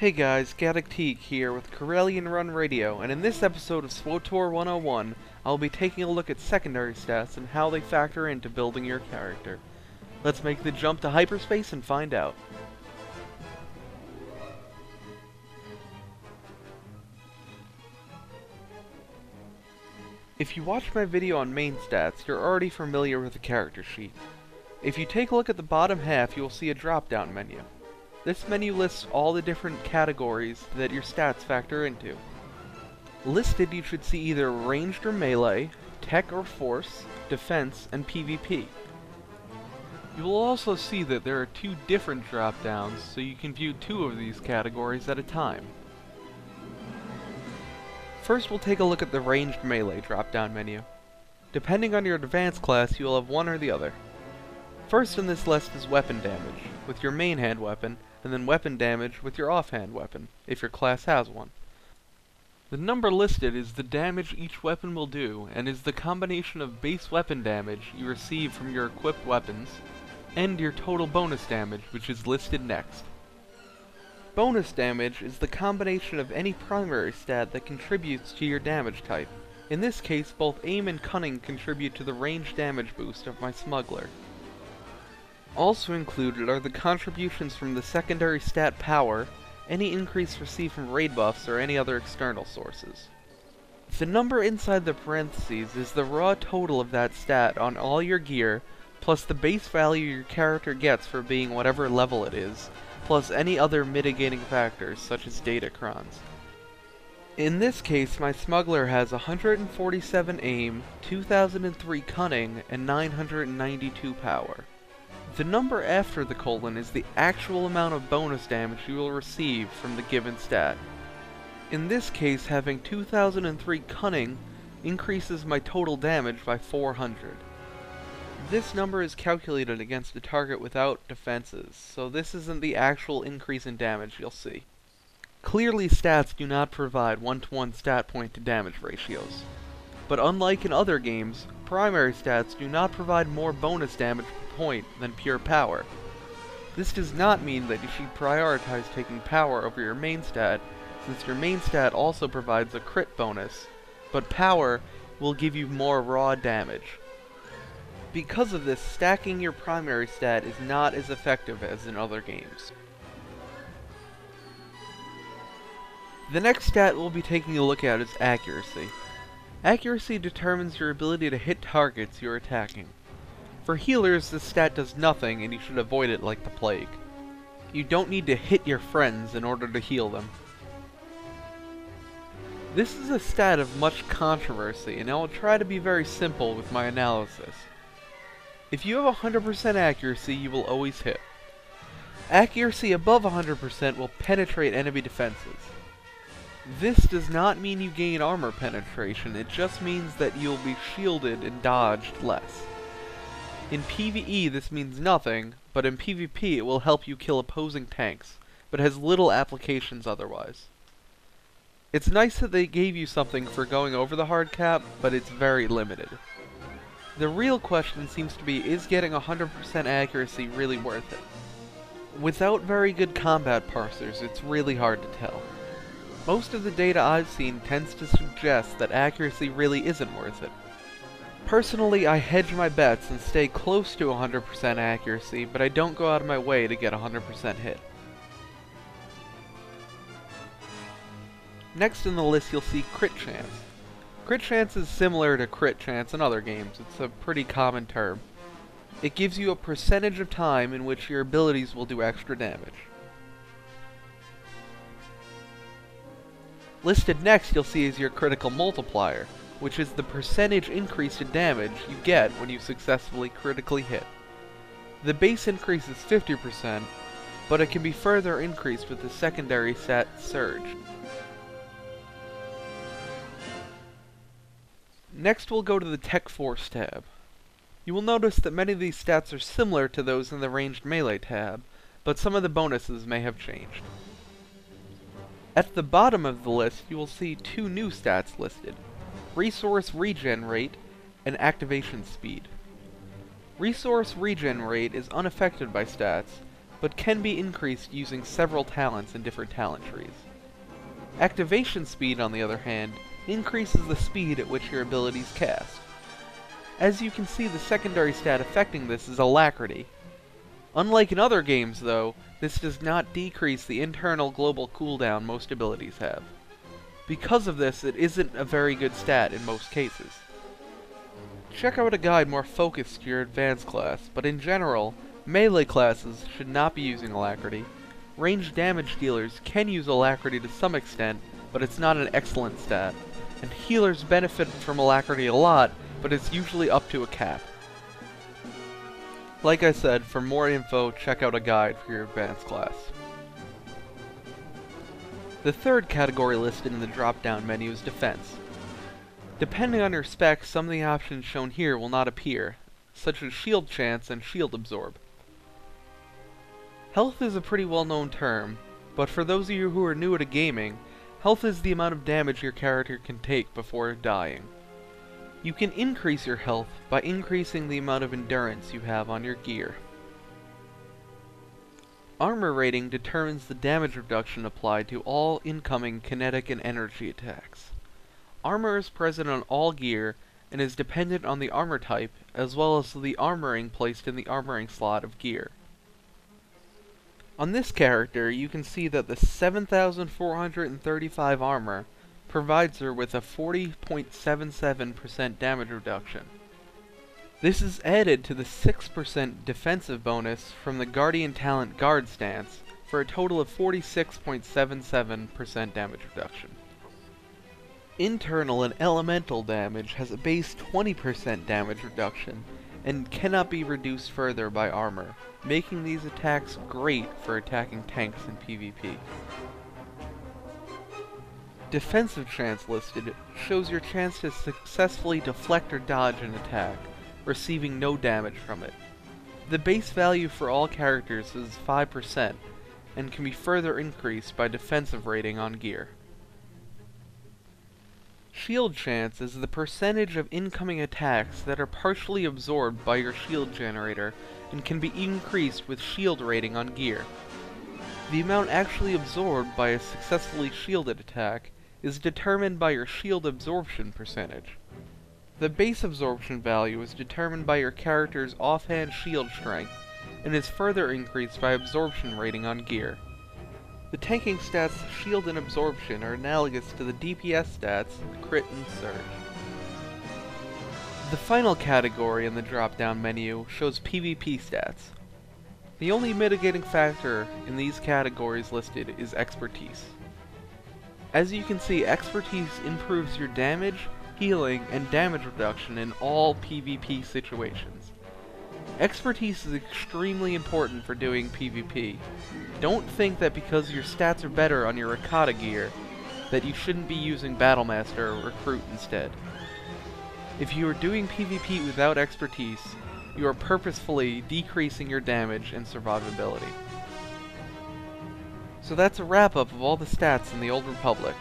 Hey guys, Gadicteek here with Corellian Run Radio, and in this episode of SWTOR 101, I'll be taking a look at secondary stats and how they factor into building your character. Let's make the jump to hyperspace and find out. If you watched my video on main stats, you're already familiar with the character sheet. If you take a look at the bottom half, you will see a drop-down menu. This menu lists all the different categories that your stats factor into. Listed, you should see either ranged or melee, tech or force, defense, and PvP. You will also see that there are two different drop-downs, so you can view two of these categories at a time. First, we'll take a look at the ranged melee drop-down menu. Depending on your advanced class, you will have one or the other. First on this list is weapon damage, with your main hand weapon, and then weapon damage with your offhand weapon, if your class has one. The number listed is the damage each weapon will do, and is the combination of base weapon damage you receive from your equipped weapons, and your total bonus damage, which is listed next. Bonus damage is the combination of any primary stat that contributes to your damage type. In this case, both aim and cunning contribute to the range damage boost of my smuggler. Also included are the contributions from the secondary stat power, any increase received from raid buffs, or any other external sources. The number inside the parentheses is the raw total of that stat on all your gear, plus the base value your character gets for being whatever level it is, plus any other mitigating factors such as datacrons. In this case, my smuggler has 147 aim, 2003 cunning, and 992 power. The number after the colon is the actual amount of bonus damage you will receive from the given stat. In this case, having 2003 cunning increases my total damage by 400. This number is calculated against a target without defenses, so this isn't the actual increase in damage you'll see. Clearly, stats do not provide one-to-one stat point to damage ratios. But unlike in other games, primary stats do not provide more bonus damage per point than pure power. This does not mean that you should prioritize taking power over your main stat, since your main stat also provides a crit bonus, but power will give you more raw damage. Because of this, stacking your primary stat is not as effective as in other games. The next stat we'll be taking a look at is accuracy. Accuracy determines your ability to hit targets you're attacking. For healers, this stat does nothing, and you should avoid it like the plague. You don't need to hit your friends in order to heal them. This is a stat of much controversy, and I will try to be very simple with my analysis. If you have 100% accuracy, you will always hit. Accuracy above 100% will penetrate enemy defenses. This does not mean you gain armor penetration, it just means that you'll be shielded and dodged less. In PvE this means nothing, but in PvP it will help you kill opposing tanks, but has little applications otherwise. It's nice that they gave you something for going over the hard cap, but it's very limited. The real question seems to be, is getting 100% accuracy really worth it? Without very good combat parsers, it's really hard to tell. Most of the data I've seen tends to suggest that accuracy really isn't worth it. Personally, I hedge my bets and stay close to 100% accuracy, but I don't go out of my way to get 100% hit. Next in the list you'll see crit chance. Crit chance is similar to crit chance in other games. It's a pretty common term. It gives you a percentage of time in which your abilities will do extra damage. Listed next you'll see is your critical multiplier, which is the percentage increase in damage you get when you successfully critically hit. The base increase is 50%, but it can be further increased with the secondary stat surge. Next we'll go to the Tech Force tab. You will notice that many of these stats are similar to those in the Ranged Melee tab, but some of the bonuses may have changed. At the bottom of the list, you will see two new stats listed: Resource Regen Rate and Activation Speed. Resource Regen Rate is unaffected by stats, but can be increased using several talents in different talent trees. Activation speed, on the other hand, increases the speed at which your abilities cast. As you can see, the secondary stat affecting this is Alacrity. Unlike in other games, though, this does not decrease the internal global cooldown most abilities have. Because of this, it isn't a very good stat in most cases. Check out a guide more focused to your advanced class, but in general, melee classes should not be using Alacrity. Ranged damage dealers can use Alacrity to some extent, but it's not an excellent stat. And healers benefit from Alacrity a lot, but it's usually up to a cap. Like I said, for more info, check out a guide for your advanced class. The third category listed in the drop-down menu is Defense. Depending on your specs, some of the options shown here will not appear, such as Shield Chance and Shield Absorb. Health is a pretty well-known term, but for those of you who are new to gaming, health is the amount of damage your character can take before dying. You can increase your health by increasing the amount of endurance you have on your gear. Armor rating determines the damage reduction applied to all incoming kinetic and energy attacks. Armor is present on all gear and is dependent on the armor type as well as the armoring placed in the armoring slot of gear. On this character, you can see that the 7,435 armor provides her with a 40.77% damage reduction. This is added to the 6% defensive bonus from the Guardian talent Guard Stance for a total of 46.77% damage reduction. Internal and elemental damage has a base 20% damage reduction and cannot be reduced further by armor, making these attacks great for attacking tanks in PvP. Defensive chance listed shows your chance to successfully deflect or dodge an attack, receiving no damage from it. The base value for all characters is 5%, and can be further increased by defensive rating on gear. Shield chance is the percentage of incoming attacks that are partially absorbed by your shield generator and can be increased with shield rating on gear. The amount actually absorbed by a successfully shielded attack is determined by your shield absorption percentage. The base absorption value is determined by your character's offhand shield strength and is further increased by absorption rating on gear. The tanking stats shield and absorption are analogous to the DPS stats crit and surge. The final category in the drop-down menu shows PvP stats. The only mitigating factor in these categories listed is expertise. As you can see, expertise improves your damage, healing, and damage reduction in all PvP situations. Expertise is extremely important for doing PvP. Don't think that because your stats are better on your Ricotta gear, that you shouldn't be using Battlemaster or Recruit instead. If you are doing PvP without expertise, you are purposefully decreasing your damage and survivability. So that's a wrap-up of all the stats in the Old Republic.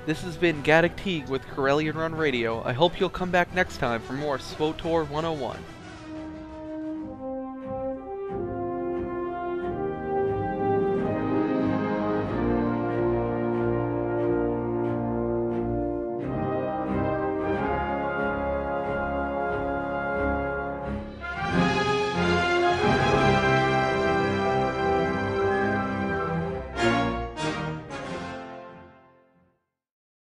This has been Gaddock Teague with Corellian Run Radio. I hope you'll come back next time for more SWTOR 101.